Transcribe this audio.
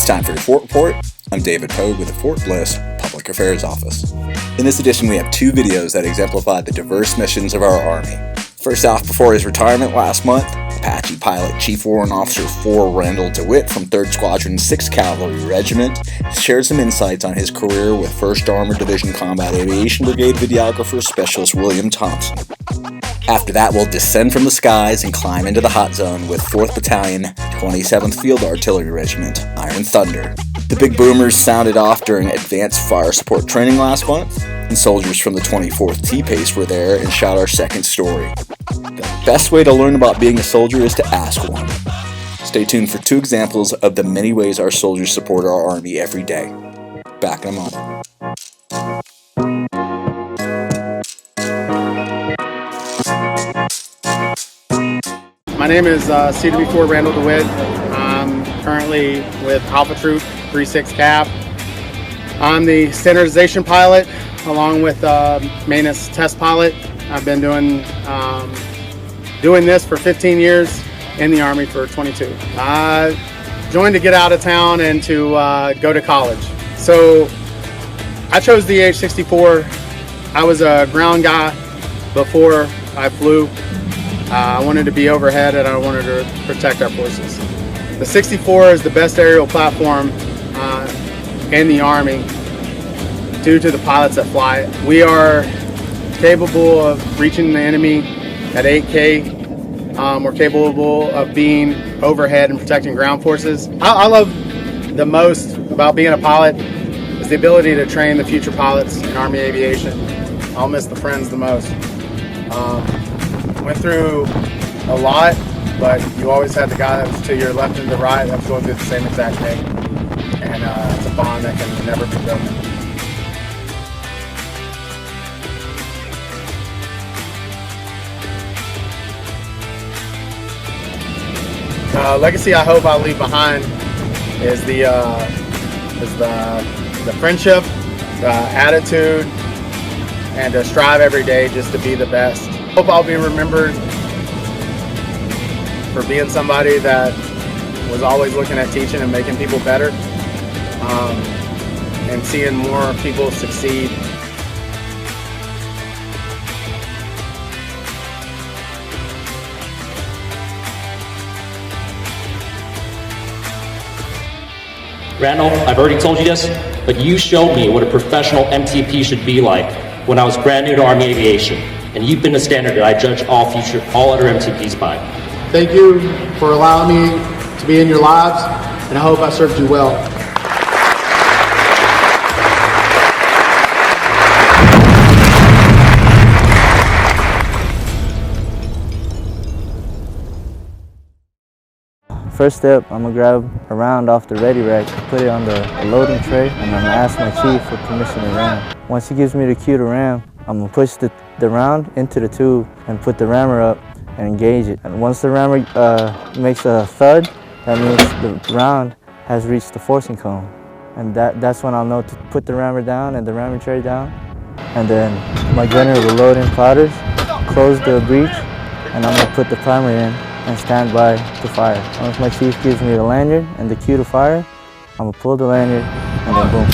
It's time for your Fort Report. I'm David Pogue with the Fort Bliss Public Affairs Office. In this edition, we have two videos that exemplify the diverse missions of our Army. First off, before his retirement last month, Apache pilot Chief Warrant Officer 4 Randell Dewitt from 3rd Squadron 6th Cavalry Regiment shared some insights on his career with 1st Armored Division Combat Aviation Brigade videographer Specialist William Thompson. After that, we'll descend from the skies and climb into the hot zone with 4th Battalion, 27th Field Artillery Regiment, Iron Thunder. The big boomers sounded off during advanced fire support training last month, and soldiers from the 24th T-Pace were there and shot our second story. The best way to learn about being a soldier is to ask one. Stay tuned for two examples of the many ways our soldiers support our Army every day. Back in a moment. My name is CW4 Randell Dewitt. I'm currently with Alpha Troop 36 Cap. I'm the standardization pilot along with maintenance test pilot. I've been doing this for 15 years, in the Army for 22. I joined to get out of town and to go to college. So I chose the AH-64. I was a ground guy before I flew. I wanted to be overhead and I wanted to protect our forces. The 64 is the best aerial platform in the Army due to the pilots that fly it. We are capable of reaching the enemy at 8K. We're capable of being overhead and protecting ground forces. I love the most about being a pilot is the ability to train the future pilots in Army aviation. I'll miss the friends the most. Went through a lot, but you always had the guy that was to your left and the right that was going through the same exact thing. And it's a bond that can never be broken. Legacy I hope I leave behind is the friendship, the attitude, and to strive every day just to be the best. Hope I'll be remembered for being somebody that was always looking at teaching and making people better, and seeing more people succeed. Randall, I've already told you this, but you showed me what a professional MTP should be like when I was brand new to Army Aviation, and you've been the standard that I judge all other MTPs by. Thank you for allowing me to be in your lives, and I hope I served you well. First step, I'm gonna grab a round off the ready rack, put it on the loading tray, and I'm gonna ask my chief for permission to ram. Once he gives me the cue to ram, I'm gonna push the round into the tube and put the rammer up and engage it. And once the rammer makes a thud, that means the round has reached the forcing cone. And that's when I'll know to put the rammer down and the ramming tray down. And then my gunner will load in powders, close the breech, and I'm gonna put the primer in and stand by to fire. Once my chief gives me the lanyard and the cue to fire, I'm gonna pull the lanyard and then boom.